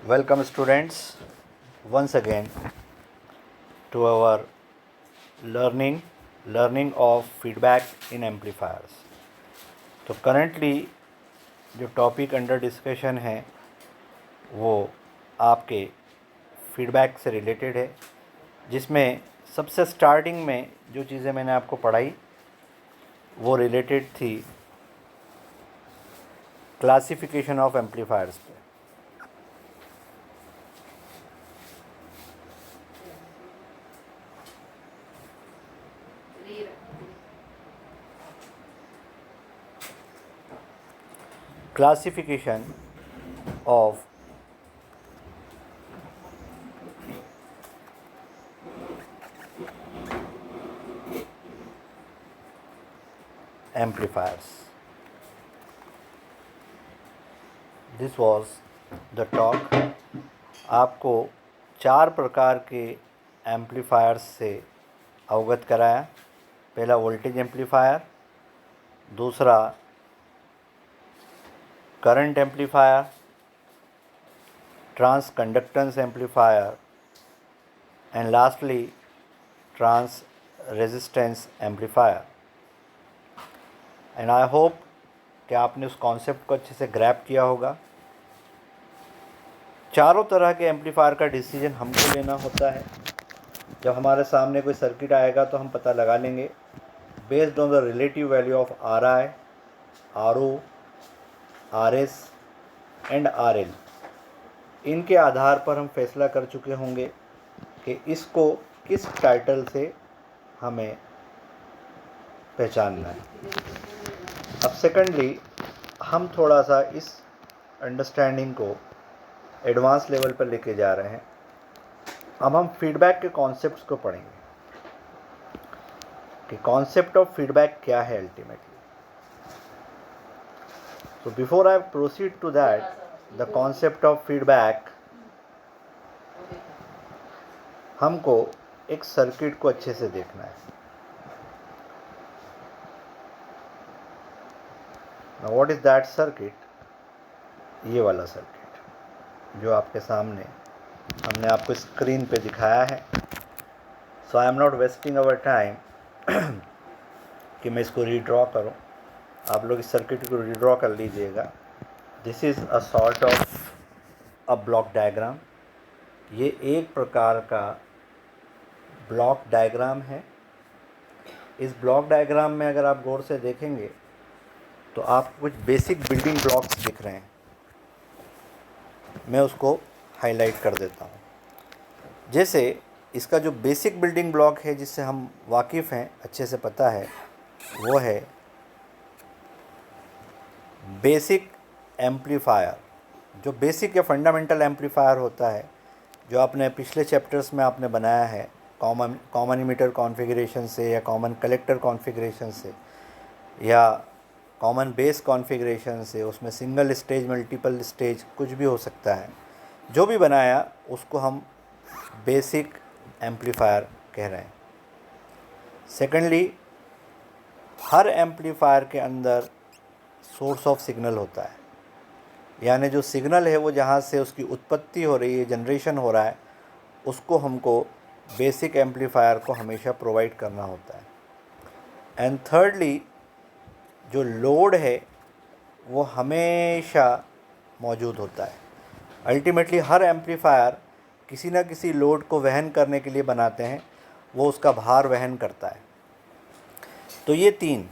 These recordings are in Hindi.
Welcome students once again to our learning of feedback in amplifiers. तो currently जो टॉपिक अंडर डिस्कशन है वो आपके फीडबैक से रिलेटेड है, जिसमें सबसे स्टार्टिंग में जो चीज़ें मैंने आपको पढ़ाई वो रिलेटेड थी क्लासिफिकेशन ऑफ एम्पलीफायर्स पे। Classification of amplifiers. This was the talk. आपको 4 प्रकार के एम्पलीफायर्स से अवगत कराया। पहला वोल्टेज एम्पलीफायर, दूसरा current amplifier, transconductance amplifier and lastly transresistance amplifier. And I hope कि आपने उस कॉन्सेप्ट को अच्छे से ग्रैब किया होगा। चारों तरह के एम्पलीफायर का डिसीजन हमको लेना होता है। जब हमारे सामने कोई सर्किट आएगा तो हम पता लगा लेंगे based on the relative value of R I, R O, R S and R L. इनके आधार पर हम फैसला कर चुके होंगे कि इसको किस टाइटल से हमें पहचानना है। अब सेकेंडली हम थोड़ा सा इस अंडरस्टैंडिंग को एडवांस लेवल पर लेके जा रहे हैं। अब हम फीडबैक के कॉन्सेप्ट्स को पढ़ेंगे कि कॉन्सेप्ट ऑफ फीडबैक क्या है ultimately. So before I proceed to that, the concept of feedback, हमको एक सर्किट को अच्छे से देखना है। Now what is that circuit? ये वाला सर्किट जो आपके सामने हमने आपको स्क्रीन पे दिखाया है। So I am not wasting our time कि मैं इसको रीड्रॉ करूं। आप लोग इस सर्किट को रीड्रॉ कर लीजिएगा। This is a sort of a block diagram. ये एक प्रकार का ब्लॉक डायग्राम है। इस ब्लॉक डायग्राम में अगर आप गौर से देखेंगे तो आपको कुछ बेसिक बिल्डिंग ब्लॉक्स दिख रहे हैं। मैं उसको हाईलाइट कर देता हूँ। जैसे इसका जो बेसिक बिल्डिंग ब्लॉक है जिससे हम वाकिफ़ हैं, अच्छे से पता है, वो है बेसिक एम्पलीफायर। जो बेसिक या फंडामेंटल एम्पलीफायर होता है, जो आपने पिछले चैप्टर्स में आपने बनाया है कॉमन इमीटर कॉन्फ़िगरेशन से या कॉमन कलेक्टर कॉन्फ़िगरेशन से या कॉमन बेस कॉन्फ़िगरेशन से, उसमें सिंगल स्टेज मल्टीपल स्टेज कुछ भी हो सकता है। जो भी बनाया उसको हम बेसिक एम्पलीफायर कह रहे हैं। सेकेंडली, हर एम्पलीफायर के अंदर सोर्स ऑफ सिग्नल होता है, यानी जो सिग्नल है वो जहाँ से उसकी उत्पत्ति हो रही है, जनरेशन हो रहा है, उसको हमको बेसिक एम्पलीफायर को हमेशा प्रोवाइड करना होता है। एंड थर्डली, जो लोड है वो हमेशा मौजूद होता है। अल्टीमेटली हर एम्पलीफायर किसी न किसी लोड को वहन करने के लिए बनाते हैं, वो उसका भार वहन करता है। तो ये तीन,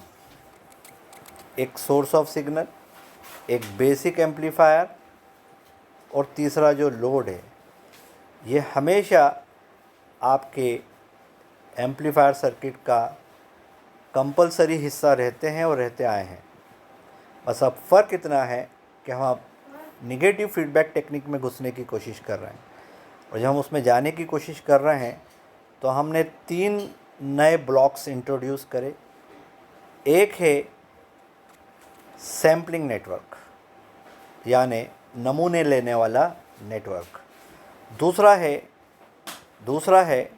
एक सोर्स ऑफ सिग्नल, एक बेसिक एम्पलीफायर और तीसरा जो लोड है, ये हमेशा आपके एम्पलीफायर सर्किट का कंपलसरी हिस्सा रहते हैं और रहते आए हैं। बस अब फ़र्क इतना है कि हम निगेटिव फीडबैक टेक्निक में घुसने की कोशिश कर रहे हैं, और जब हम उसमें जाने की कोशिश कर रहे हैं तो हमने 3 नए ब्लॉक्स इंट्रोड्यूस करे। एक है सैम्पलिंग नेटवर्क, यानी नमूने लेने वाला नेटवर्क। दूसरा है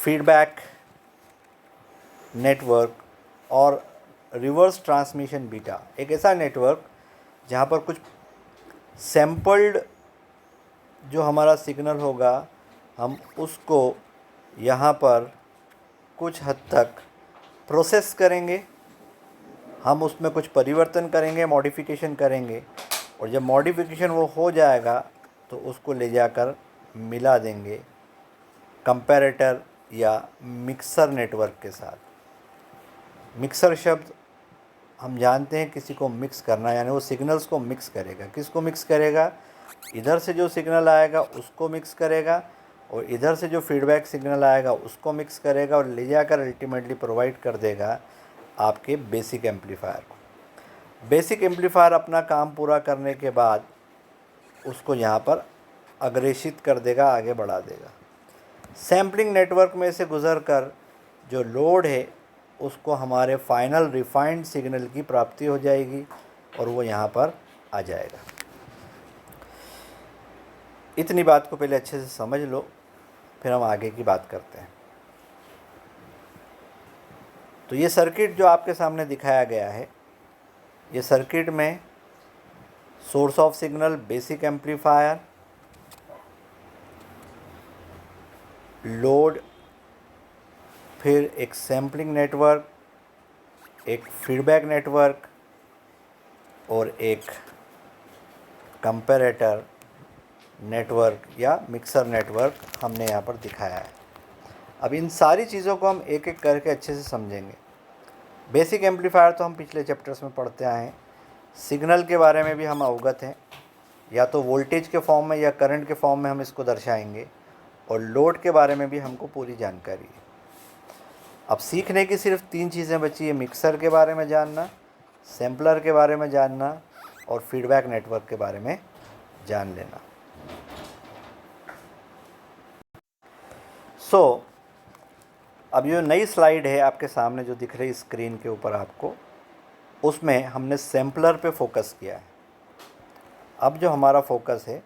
फीडबैक नेटवर्क और रिवर्स ट्रांसमिशन बीटा। एक ऐसा नेटवर्क जहाँ पर कुछ सैम्पल्ड जो हमारा सिग्नल होगा हम उसको यहाँ पर कुछ हद तक प्रोसेस करेंगे, हम उसमें कुछ परिवर्तन करेंगे, मॉडिफिकेशन करेंगे, और जब मॉडिफिकेशन वो हो जाएगा तो उसको ले जाकर मिला देंगे कंपैरेटर या मिक्सर नेटवर्क के साथ। मिक्सर शब्द हम जानते हैं किसी को मिक्स करना, यानी वो सिग्नल्स को मिक्स करेगा। किसको मिक्स करेगा? इधर से जो सिग्नल आएगा उसको मिक्स करेगा, और इधर से जो फीडबैक सिग्नल आएगा उसको मिक्स करेगा, और ले जाकर अल्टीमेटली प्रोवाइड कर देगा आपके बेसिक एम्पलीफायर को। बेसिक एम्पलीफायर अपना काम पूरा करने के बाद उसको यहाँ पर अग्रेषित कर देगा, आगे बढ़ा देगा। सैम्पलिंग नेटवर्क में से गुज़र कर जो लोड है उसको हमारे फाइनल रिफाइंड सिग्नल की प्राप्ति हो जाएगी और वो यहाँ पर आ जाएगा। इतनी बात को पहले अच्छे से समझ लो, फिर हम आगे की बात करते हैं। तो ये सर्किट जो आपके सामने दिखाया गया है, ये सर्किट में source of signal, basic amplifier, load, फिर एक सैम्पलिंग नेटवर्क, एक फीडबैक नेटवर्क और एक कंपैरेटर नेटवर्क या मिक्सर नेटवर्क हमने यहाँ पर दिखाया है। अब इन सारी चीज़ों को हम एक एक करके अच्छे से समझेंगे। बेसिक एम्पलीफायर तो हम पिछले चैप्टर्स में पढ़ते आए हैं। सिग्नल के बारे में भी हम अवगत हैं, या तो वोल्टेज के फॉर्म में या करंट के फॉर्म में हम इसको दर्शाएंगे, और लोड के बारे में भी हमको पूरी जानकारी है। अब सीखने की सिर्फ 3 चीज़ें बची है: मिक्सर के बारे में जानना, सैम्पलर के बारे में जानना और फीडबैक नेटवर्क के बारे में जान लेना। अब ये नई स्लाइड है आपके सामने जो दिख रही स्क्रीन के ऊपर आपको, उसमें हमने सैम्पलर पे फोकस किया है। अब जो हमारा फोकस है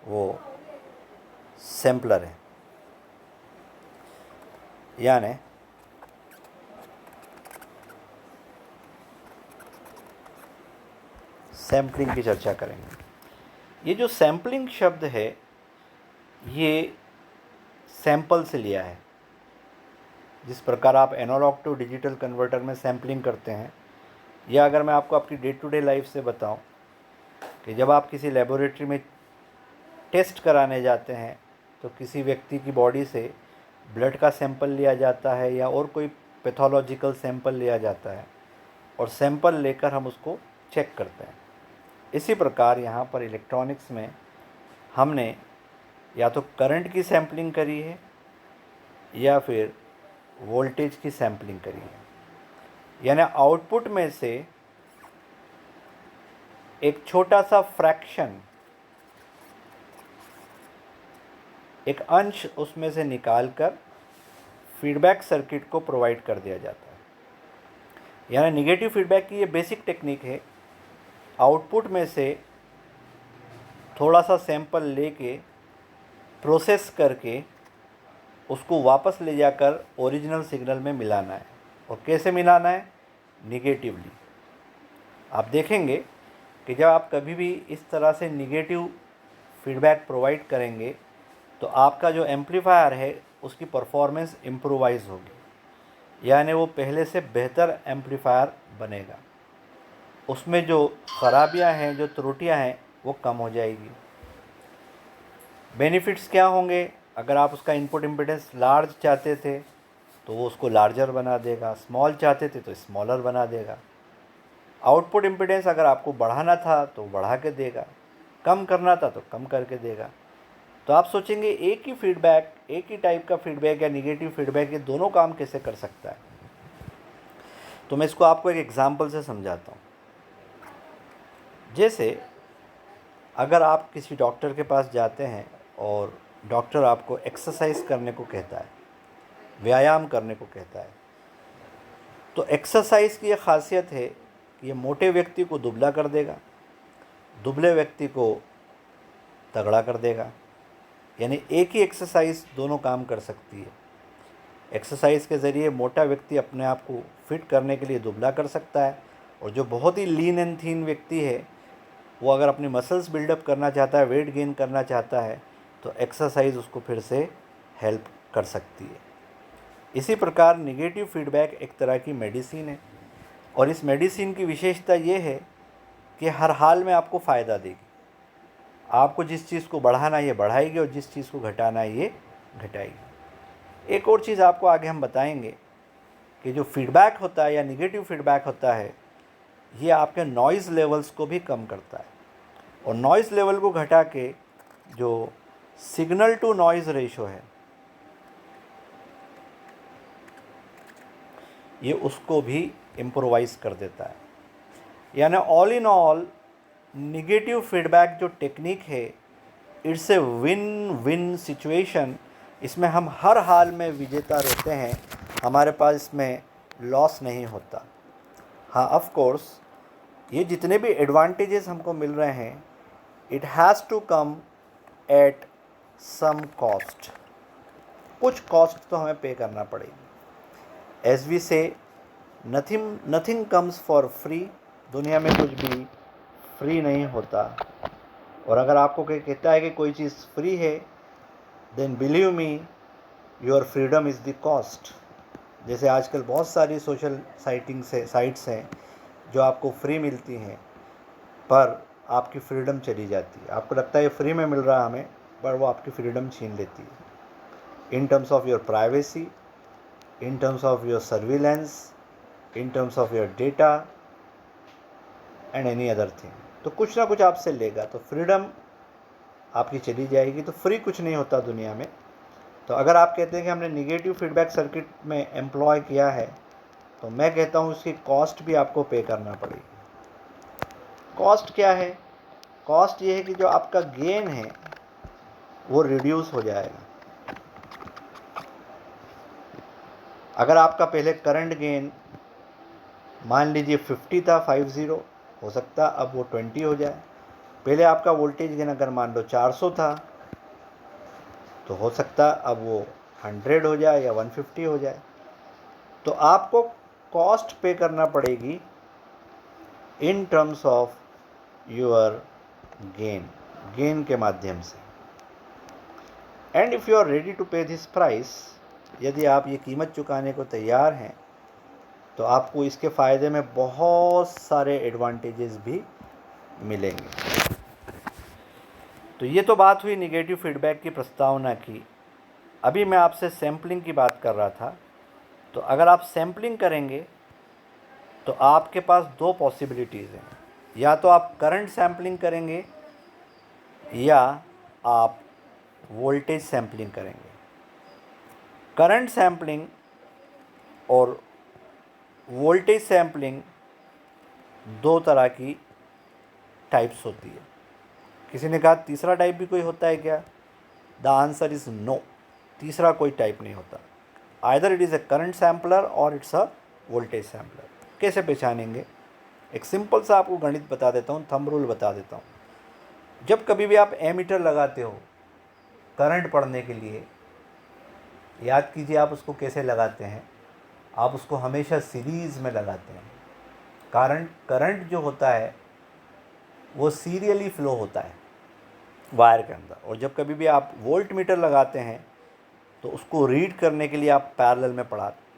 वो सैम्पलर है, यानी सैम्पलिंग की चर्चा करेंगे। ये जो सैम्पलिंग शब्द है ये सैंपल से लिया है। जिस प्रकार आप एनालॉग टू डिजिटल कन्वर्टर में सैम्पलिंग करते हैं, या अगर मैं आपको आपकी डे टू डे लाइफ से बताऊं कि जब आप किसी लेबोरेटरी में टेस्ट कराने जाते हैं तो किसी व्यक्ति की बॉडी से ब्लड का सैंपल लिया जाता है या और कोई पैथोलॉजिकल सैंपल लिया जाता है, और सैंपल लेकर हम उसको चेक करते हैं। इसी प्रकार यहाँ पर इलेक्ट्रॉनिक्स में हमने या तो करंट की सैंपलिंग करी है या फिर वोल्टेज की सैंपलिंग करी है, यानी आउटपुट में से एक छोटा सा फ्रैक्शन, एक अंश उसमें से निकालकर फीडबैक सर्किट को प्रोवाइड कर दिया जाता है। यानी निगेटिव फीडबैक की ये बेसिक टेक्निक है। आउटपुट में से थोड़ा सा सैंपल लेके प्रोसेस करके उसको वापस ले जाकर ओरिजिनल सिग्नल में मिलाना है। और कैसे मिलाना है? निगेटिवली। आप देखेंगे कि जब आप कभी भी इस तरह से निगेटिव फीडबैक प्रोवाइड करेंगे तो आपका जो एम्पलीफायर है उसकी परफॉर्मेंस इम्प्रोवाइज होगी, यानी वो पहले से बेहतर एम्पलीफायर बनेगा। उसमें जो खराबियां हैं, जो त्रुटियां हैं, वो कम हो जाएगी। बेनिफिट्स क्या होंगे? अगर आप उसका इनपुट इम्पीडेंस लार्ज चाहते थे तो वो उसको लार्जर बना देगा, स्मॉल चाहते थे तो स्मॉलर बना देगा। आउटपुट इम्पीडेंस अगर आपको बढ़ाना था तो बढ़ा के देगा, कम करना था तो कम करके देगा। तो आप सोचेंगे एक ही फीडबैक, एक ही टाइप का फीडबैक या निगेटिव फीडबैक, ये दोनों काम कैसे कर सकता है? तो मैं इसको आपको एक एग्जांपल से समझाता हूँ। जैसे अगर आप किसी डॉक्टर के पास जाते हैं और डॉक्टर आपको एक्सरसाइज करने को कहता है, व्यायाम करने को कहता है, तो एक्सरसाइज की ये खासियत है कि ये मोटे व्यक्ति को दुबला कर देगा, दुबले व्यक्ति को तगड़ा कर देगा। यानी एक ही एक्सरसाइज दोनों काम कर सकती है। एक्सरसाइज के ज़रिए मोटा व्यक्ति अपने आप को फिट करने के लिए दुबला कर सकता है, और जो बहुत ही लीन एंड थीन व्यक्ति है वो अगर अपनी मसल्स बिल्डअप करना चाहता है, वेट गेन करना चाहता है, तो एक्सरसाइज उसको फिर से हेल्प कर सकती है। इसी प्रकार निगेटिव फीडबैक एक तरह की मेडिसिन है, और इस मेडिसिन की विशेषता ये है कि हर हाल में आपको फ़ायदा देगी। आपको जिस चीज़ को बढ़ाना है ये बढ़ाएगी, और जिस चीज़ को घटाना है ये घटाएगी। एक और चीज़ आपको आगे हम बताएंगे कि जो फीडबैक होता है या निगेटिव फीडबैक होता है, ये आपके नॉइज़ लेवल्स को भी कम करता है, और नॉइज़ लेवल को घटा के जो सिग्नल टू नॉइज़ रेशो है, ये उसको भी इम्प्रोवाइज़ कर देता है। यानी all in all negative feedback जो टेक्निक है, it's a win win situation. इसमें हम हर हाल में विजेता रहते हैं, हमारे पास इसमें लॉस नहीं होता। हाँ, ऑफ कोर्स ये जितने भी एडवांटेजेस हमको मिल रहे हैं, it has to come at some cost. कुछ कॉस्ट तो हमें पे करना पड़ेगी। As we say nothing comes for free. दुनिया में कुछ भी फ्री नहीं होता, और अगर आपको कोई कहता है कि कोई चीज़ फ्री है, then believe me your freedom is the cost. जैसे आजकल बहुत सारी सोशल साइट्स हैं जो आपको फ्री मिलती हैं, पर आपकी फ्रीडम चली जाती है। आपको लगता है ये फ्री में मिल रहा है हमें, पर वो आपकी फ्रीडम छीन लेती है, इन terms of your privacy, in terms of your surveillance, in terms of your data and any other thing. तो कुछ ना कुछ आपसे लेगा, तो फ्रीडम आपकी चली जाएगी। तो फ्री कुछ नहीं होता दुनिया में। तो अगर आप कहते हैं कि हमने निगेटिव फीडबैक सर्किट में एम्प्लॉय किया है, तो मैं कहता हूँ उसकी कॉस्ट भी आपको पे करना पड़ेगी। कॉस्ट क्या है? कॉस्ट ये है कि जो आपका गेन है वो रिड्यूस हो जाएगा। अगर आपका पहले करंट गेन मान लीजिए 50 था, 50 हो सकता अब वो 20 हो जाए। पहले आपका वोल्टेज गेन अगर मान लो 400 था, तो हो सकता अब वो 100 हो जाए या 150 हो जाए। तो आपको कॉस्ट पे करना पड़ेगी in terms of your gain के माध्यम से। And if you are ready to pay this price, यदि आप ये कीमत चुकाने को तैयार हैं, तो आपको इसके फ़ायदे में बहुत सारे एडवांटेजेस भी मिलेंगे। तो ये तो बात हुई निगेटिव फीडबैक की प्रस्तावना की। अभी मैं आपसे सैम्पलिंग की बात कर रहा था। तो अगर आप सैम्पलिंग करेंगे तो आपके पास दो पॉसिबिलिटीज़ हैं। या तो आप करंट सैम्पलिंग करेंगे या आप वोल्टेज सैम्पलिंग करेंगे। करंट सैम्पलिंग और वोल्टेज सैम्पलिंग दो तरह की टाइप्स होती है। किसी ने कहा तीसरा टाइप भी कोई होता है क्या? द आंसर इज़ नो, तीसरा कोई टाइप नहीं होता। Either it is a current sampler और इट्स अ वोल्टेज सैम्पलर। कैसे पहचानेंगे? एक सिंपल सा आपको गणित बता देता हूँ, थंब रूल बता देता हूँ। जब कभी भी आप एमीटर लगाते हो करंट पढ़ने के लिए, याद कीजिए आप उसको कैसे लगाते हैं। आप उसको हमेशा सीरीज़ में लगाते हैं। करंट जो होता है वो सीरियली फ्लो होता है वायर के अंदर। और जब कभी भी आप वोल्ट मीटर लगाते हैं तो उसको रीड करने के लिए आप पैरेलल में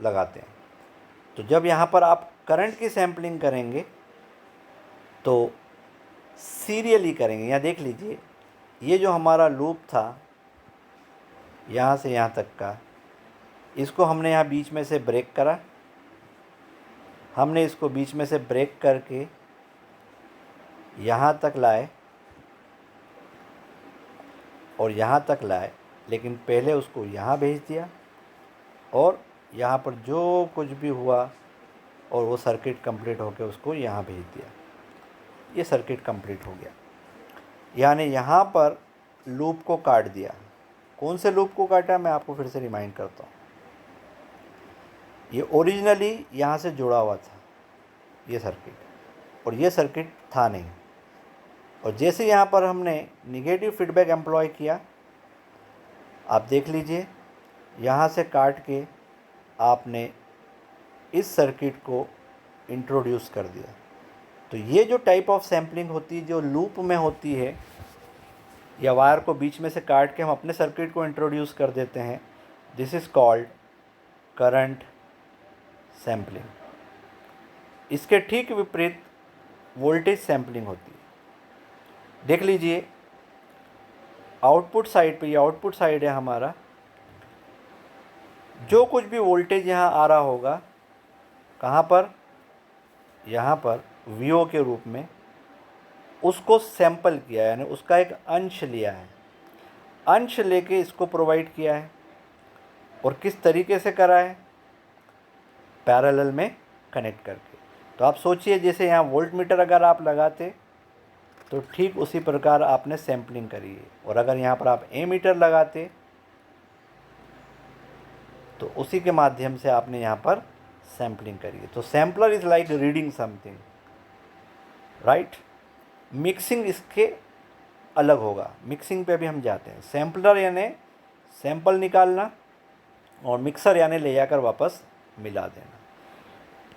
लगाते हैं। तो जब यहाँ पर आप करंट की सैम्पलिंग करेंगे तो सीरियली करेंगे। यहाँ देख लीजिए, ये जो हमारा लूप था यहाँ से यहाँ तक का, इसको हमने यहाँ बीच में से ब्रेक करा। हमने इसको बीच में से ब्रेक करके यहाँ तक लाए और यहाँ तक लाए, लेकिन पहले उसको यहाँ भेज दिया और यहाँ पर जो कुछ भी हुआ और वो सर्किट कंप्लीट होकर उसको यहाँ भेज दिया। ये सर्किट कंप्लीट हो गया। यानी यहाँ पर लूप को काट दिया। कौन से लूप को काटा मैं आपको फिर से रिमाइंड करता हूँ। ये ओरिजिनली यहाँ से जुड़ा हुआ था ये सर्किट, और ये सर्किट था नहीं। और जैसे यहाँ पर हमने निगेटिव फीडबैक एम्प्लॉय किया, आप देख लीजिए यहाँ से काट के आपने इस सर्किट को इंट्रोड्यूस कर दिया। तो ये जो टाइप ऑफ सैम्पलिंग होती है जो लूप में होती है, या वायर को बीच में से काट के हम अपने सर्किट को इंट्रोड्यूस कर देते हैं, this is called current sampling. इसके ठीक विपरीत वोल्टेज सैम्पलिंग होती है। देख लीजिए आउटपुट साइड पे, ये आउटपुट साइड है हमारा, जो कुछ भी वोल्टेज यहाँ आ रहा होगा, कहाँ पर, यहाँ पर वीओ के रूप में, उसको सैंपल किया है, यानी उसका एक अंश लिया है, अंश लेके इसको प्रोवाइड किया है। और किस तरीके से करा है, पैरेलल में कनेक्ट करके। तो आप सोचिए जैसे यहाँ वोल्ट मीटर अगर आप लगाते तो ठीक उसी प्रकार आपने सैम्पलिंग करी है, और अगर यहाँ पर आप ए मीटर लगाते तो उसी के माध्यम से आपने यहाँ पर सैम्पलिंग करी है। तो sampler is like reading something, right. Mixing इसके अलग होगा, मिक्सिंग पे भी हम जाते हैं। सैम्पलर यानी सैंपल निकालना, और मिक्सर यानी ले जाकर वापस मिला देना।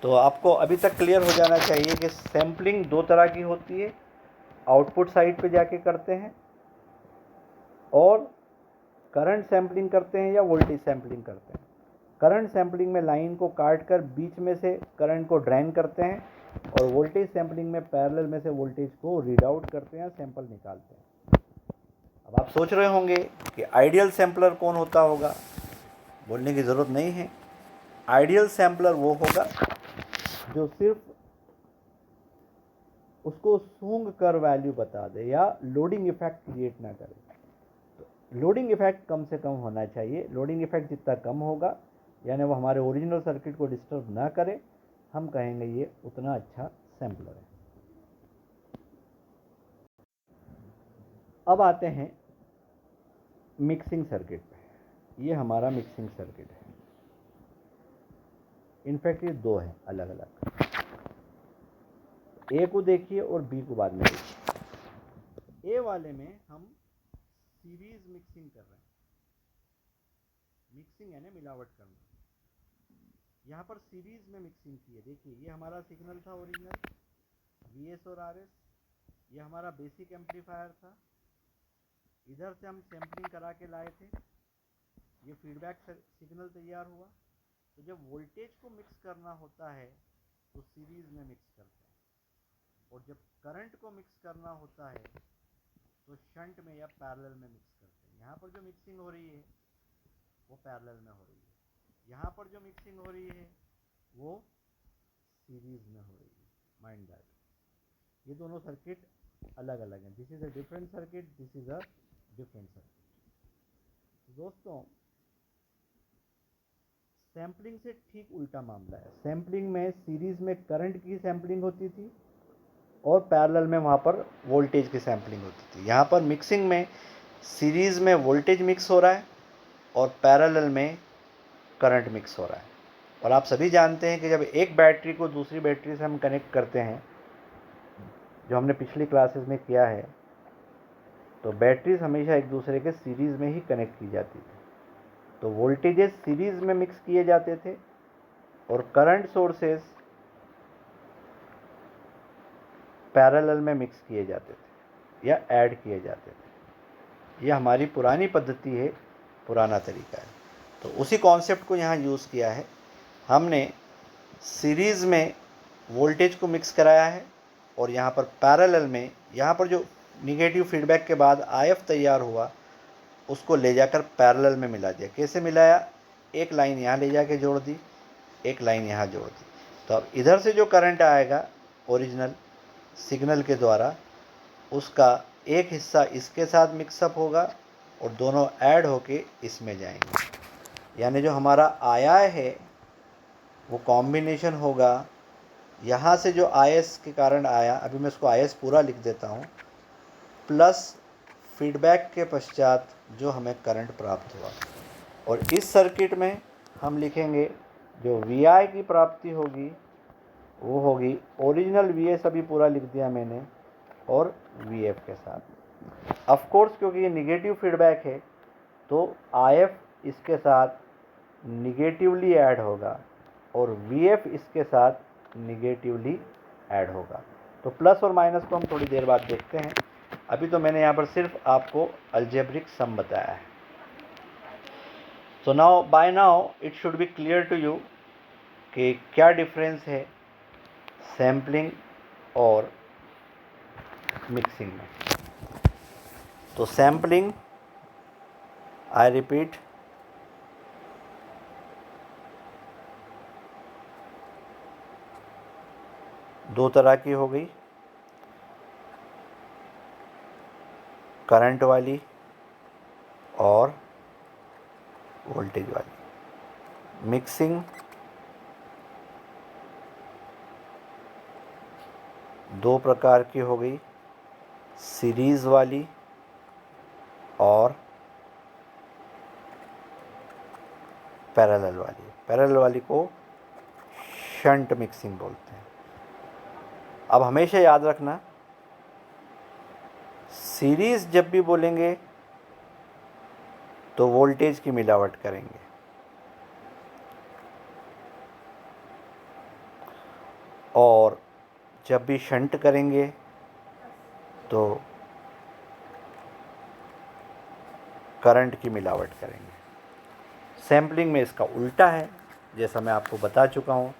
तो आपको अभी तक क्लियर हो जाना चाहिए कि सैम्पलिंग दो तरह की होती है, आउटपुट साइड पे जाके करते हैं और करंट सैम्पलिंग करते हैं या वोल्टेज सैम्पलिंग करते हैं। करंट सैम्पलिंग में लाइन को काट कर बीच में से करंट को ड्रेन करते हैं, और वोल्टेज सैम्पलिंग में पैरेलल में से वोल्टेज को रीड आउट करते हैं, सैंपल निकालते हैं। अब आप सोच रहे होंगे कि आइडियल सैम्पलर कौन होता होगा, बोलने की ज़रूरत नहीं है। आइडियल सैम्पलर वो होगा जो सिर्फ उसको सूंघ कर वैल्यू बता दे या लोडिंग इफेक्ट क्रिएट ना करे। तो लोडिंग इफेक्ट कम से कम होना चाहिए। लोडिंग इफेक्ट जितना कम होगा, यानी वो हमारे ओरिजिनल सर्किट को डिस्टर्ब ना करे, हम कहेंगे ये उतना अच्छा सैम्पलर है। अब आते हैं मिक्सिंग सर्किट पे। ये हमारा मिक्सिंग सर्किट है। इनफैक्ट ये दो है अलग अलग, ए को देखिए और बी को बाद में देखिए। ए वाले में हम सीरीज मिक्सिंग कर रहे हैं। मिक्सिंग यानी मिलावट करना। यहाँ पर सीरीज में मिक्सिंग की है। देखिए ये हमारा सिग्नल था ओरिजिनल, वीएस और आरएस, ये हमारा बेसिक एम्पलीफायर था। इधर से हम सैम्पलिंग करा के लाए थे, ये फीडबैक सिग्नल तैयार हुआ। तो जब वोल्टेज को मिक्स करना होता है तो सीरीज में मिक्स करते हैं, और जब करंट को मिक्स करना होता है तो शंट में या पैरेलल में मिक्स करते हैं। यहाँ पर जो मिक्सिंग हो रही है वो पैरेलल में हो रही है, यहाँ पर जो मिक्सिंग हो रही है वो सीरीज में हो रही है। माइंड दैट ये दोनों सर्किट अलग अलग हैं। This is a different circuit, this is a different circuit. दोस्तों सैम्पलिंग से ठीक उल्टा मामला है। सैम्पलिंग में सीरीज में करंट की सैम्पलिंग होती थी और पैरेलल में वहाँ पर वोल्टेज की सैम्पलिंग होती थी। यहाँ पर मिक्सिंग में सीरीज में वोल्टेज मिक्स हो रहा है और पैरेलल में करंट मिक्स हो रहा है। और आप सभी जानते हैं कि जब एक बैटरी को दूसरी बैटरी से हम कनेक्ट करते हैं, जो हमने पिछली क्लासेस में किया है, तो बैटरीज हमेशा एक दूसरे के सीरीज़ में ही कनेक्ट की जाती थी। तो वोल्टेजेस सीरीज़ में मिक्स किए जाते थे और करंट सोर्सेस पैरेलल में मिक्स किए जाते थे या ऐड किए जाते थे। यह हमारी पुरानी पद्धति है, पुराना तरीका है। तो उसी कॉन्सेप्ट को यहाँ यूज़ किया है। हमने सीरीज़ में वोल्टेज को मिक्स कराया है और यहाँ पर पैरेलल में, यहाँ पर जो निगेटिव फीडबैक के बाद आईएफ तैयार हुआ उसको ले जाकर पैरेलल में मिला दिया। कैसे मिलाया, एक लाइन यहाँ ले जाके जोड़ दी, एक लाइन यहाँ जोड़ दी। तो अब इधर से जो करंट आएगा ओरिजिनल सिग्नल के द्वारा, उसका एक हिस्सा इसके साथ मिक्सअप होगा और दोनों ऐड होके इसमें जाएंगे। यानी जो हमारा आया है वो कॉम्बिनेशन होगा। यहाँ से जो आईएस के कारण आया, अभी मैं इसको आईएस पूरा लिख देता हूँ, प्लस फीडबैक के पश्चात जो हमें करंट प्राप्त हुआ। और इस सर्किट में हम लिखेंगे जो वीआई की प्राप्ति होगी वो होगी ओरिजिनल वीएस, अभी पूरा लिख दिया मैंने, और वीएफ के साथ। ऑफ कोर्स क्योंकि ये निगेटिव फीडबैक है तो आईएफ इसके साथ निगेटिवली ऐड होगा और वीएफ इसके साथ निगेटिवली ऐड होगा। तो प्लस और माइनस को हम थोड़ी देर बाद देखते हैं। अभी तो मैंने यहाँ पर सिर्फ आपको अलजेब्रिक सम बताया है। So now by now it should be clear to you कि क्या डिफरेंस है सैम्पलिंग और मिक्सिंग में। तो सैम्पलिंग, आई रिपीट, दो तरह की हो गई, करंट वाली और वोल्टेज वाली। मिक्सिंग दो प्रकार की हो गई, सीरीज़ वाली और पैरेलल वाली। पैरेलल वाली को शंट मिक्सिंग बोलते हैं। अब हमेशा याद रखना, सीरीज़ जब भी बोलेंगे तो वोल्टेज की मिलावट करेंगे, और जब भी शंट करेंगे तो करंट की मिलावट करेंगे। सैम्पलिंग में इसका उल्टा है, जैसा मैं आपको बता चुका हूँ,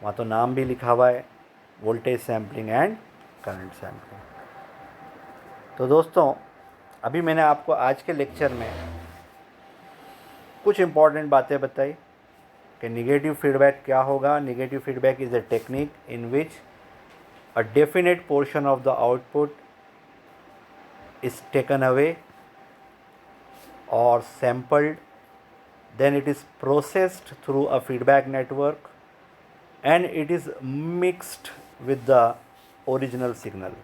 वहाँ तो नाम भी लिखा हुआ है, voltage sampling and current sampling. तो दोस्तों, अभी मैंने आपको आज के लेक्चर में कुछ इम्पॉर्टेंट बातें बताई कि निगेटिव फीडबैक क्या होगा। Negative feedback is a technique in which a definite portion of the output is taken away or sampled, then it is processed through a feedback network and it is mixed with the original signal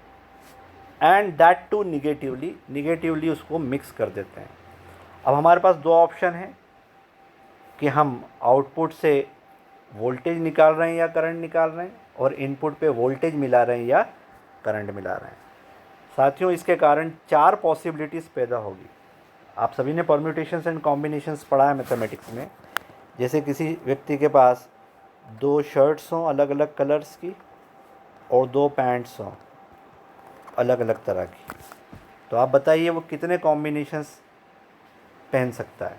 and that too negatively उसको मिक्स कर देते हैं। अब हमारे पास दो ऑप्शन हैं कि हम आउटपुट से वोल्टेज निकाल रहे हैं या करंट निकाल रहे हैं, और इनपुट पे वोल्टेज मिला रहे हैं या करंट मिला रहे हैं। साथियों, इसके कारण चार पॉसिबिलिटीज़ पैदा होगी। आप सभी ने परम्यूटेशंस एंड कॉम्बिनेशंस पढ़ा है मैथमेटिक्स में। जैसे किसी व्यक्ति के पास दो शर्ट्स हों अलग अलग कलर्स की और दो पैंट्स हों अलग अलग तरह की, तो आप बताइए वो कितने कॉम्बिनेशंस पहन सकता है,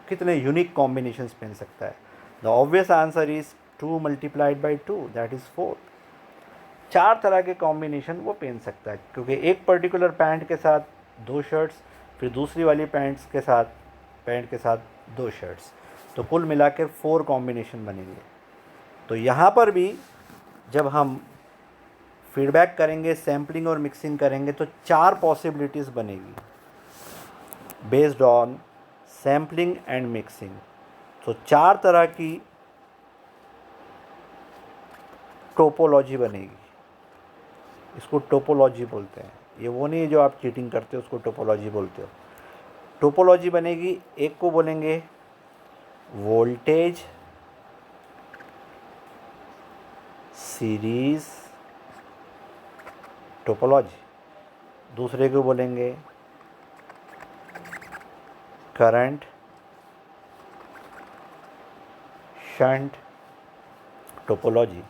कितने यूनिक कॉम्बिनेशंस पहन सकता है। The obvious answer is 2 × 2 that is 4। चार तरह के कॉम्बिनेशन वो पहन सकता है, क्योंकि एक पर्टिकुलर पैंट के साथ दो शर्ट्स, फिर दूसरी वाली पैंट के साथ दो शर्ट्स, तो कुल मिलाकर 4 कॉम्बिनेशन बनेंगे। तो यहाँ पर भी जब हम फीडबैक करेंगे, सैम्पलिंग और मिक्सिंग करेंगे, तो चार पॉसिबिलिटीज़ बनेगी based on sampling and mixing. तो चार तरह की टोपोलॉजी बनेगी, इसको टोपोलॉजी बोलते हैं। ये वो नहीं है जो आप चीटिंग करते हो उसको टोपोलॉजी बोलते हो। टोपोलॉजी बनेगी, एक को बोलेंगे वोल्टेज सीरीज टोपोलॉजी, दूसरे को बोलेंगे करंट शंट टोपोलॉजी,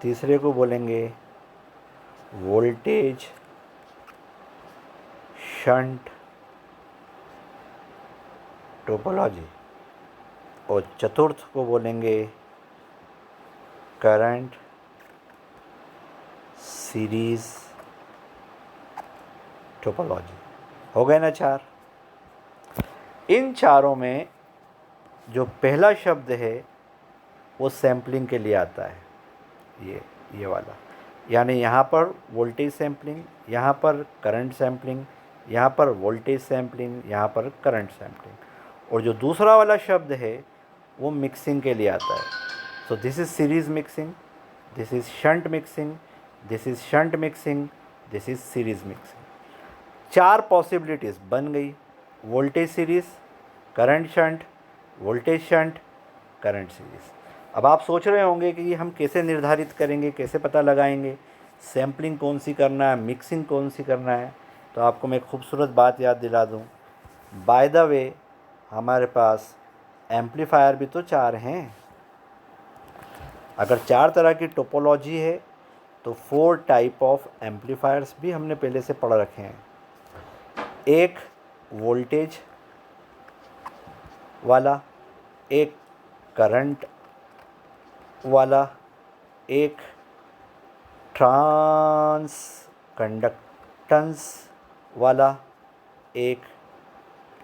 तीसरे को बोलेंगे वोल्टेज शंट टोपोलॉजी, और चतुर्थ को बोलेंगे करंट सीरीज टोपोलॉजी। हो गए ना चार। इन चारों में जो पहला शब्द है वो सैम्पलिंग के लिए आता है, ये वाला, यानी यहाँ पर वोल्टेज सैम्पलिंग, यहाँ पर करंट सैम्पलिंग, यहाँ पर वोल्टेज सैम्पलिंग, यहाँ पर करंट सैम्पलिंग, और जो दूसरा वाला शब्द है वो मिक्सिंग के लिए आता है। सो this is series mixing, this is shunt mixing, this is shunt mixing, this is series mixing. चार पॉसिबिलिटीज़ बन गई, voltage series, current shunt, voltage shunt, current series. अब आप सोच रहे होंगे कि हम कैसे निर्धारित करेंगे, कैसे पता लगाएंगे सैम्पलिंग कौन सी करना है, मिक्सिंग कौन सी करना है। तो आपको मैं खूबसूरत बात याद दिला दूं, बाय द वे हमारे पास एम्पलीफायर भी तो चार हैं। अगर चार तरह की टोपोलॉजी है तो 4 टाइप ऑफ एम्पलीफायर्स भी हमने पहले से पढ़ रखे हैं। एक वोल्टेज वाला, एक करंट वाला, एक ट्रांस कंडक्टेंस वाला, एक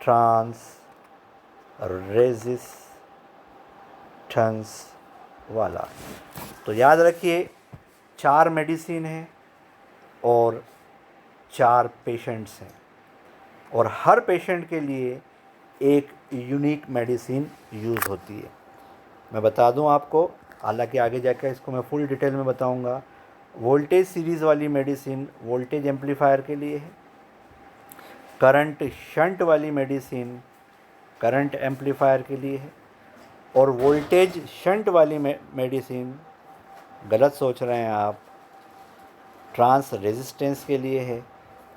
ट्रांस रेजिस्टेंस वाला। तो याद रखिए 4 मेडिसिन हैं और 4 पेशेंट्स हैं, और हर पेशेंट के लिए एक यूनिक मेडिसिन यूज़ होती है। मैं बता दूं आपको, हालांकि आगे जाकर इसको मैं फुल डिटेल में बताऊंगा। वोल्टेज सीरीज़ वाली मेडिसिन वोल्टेज एम्पलीफायर के लिए है, करंट शंट वाली मेडिसिन करंट एम्पलीफायर के लिए है, और वोल्टेज शंट वाली मेडिसिन, गलत सोच रहे हैं आप, ट्रांस रेजिस्टेंस के लिए है,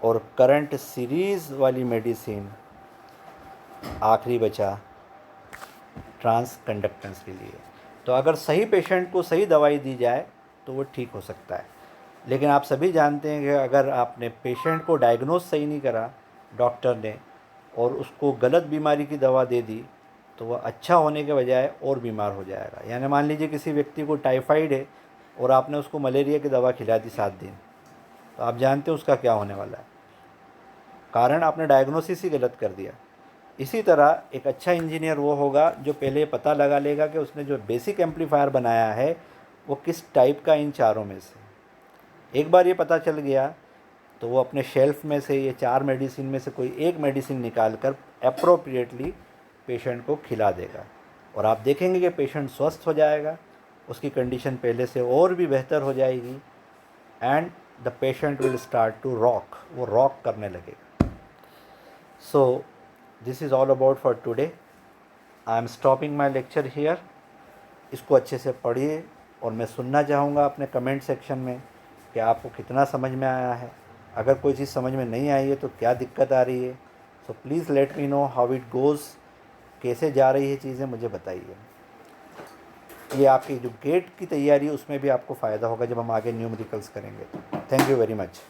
और करंट सीरीज़ वाली मेडिसिन आखिरी बचा ट्रांस कंडक्टेंस के लिए। तो अगर सही पेशेंट को सही दवाई दी जाए तो वो ठीक हो सकता है। लेकिन आप सभी जानते हैं कि अगर आपने पेशेंट को डायग्नोज सही नहीं करा डॉक्टर ने, और उसको गलत बीमारी की दवा दे दी, तो वह अच्छा होने के बजाय और बीमार हो जाएगा। यानी मान लीजिए किसी व्यक्ति को टाइफाइड है और आपने उसको मलेरिया की दवा खिला दी 7 दिन, तो आप जानते हैं उसका क्या होने वाला है। कारण आपने डायग्नोसिस ही गलत कर दिया। इसी तरह एक अच्छा इंजीनियर वो होगा जो पहले पता लगा लेगा कि उसने जो बेसिक एम्पलीफायर बनाया है वो किस टाइप का इन चारों में से। एक बार ये पता चल गया तो वो अपने शेल्फ में से ये 4 मेडिसिन में से कोई एक मेडिसिन निकाल कर अप्रोप्रिएटली पेशेंट को खिला देगा, और आप देखेंगे कि पेशेंट स्वस्थ हो जाएगा, उसकी कंडीशन पहले से और भी बेहतर हो जाएगी, and the patient will start to rock, वो रॉक करने लगेगा। So this is all about for today. I am stopping my lecture here. इसको अच्छे से पढ़िए, और मैं सुनना चाहूँगा अपने कमेंट सेक्शन में कि आपको कितना समझ में आया है। अगर कोई चीज़ समझ में नहीं आई है तो क्या दिक्कत आ रही है, so please let me know how it goes, कैसे जा रही है चीज़ें, मुझे बताइए। ये आपकी जो गेट की तैयारी है उसमें भी आपको फ़ायदा होगा जब हम आगे न्यूमेरिकल्स करेंगे। Thank you very much.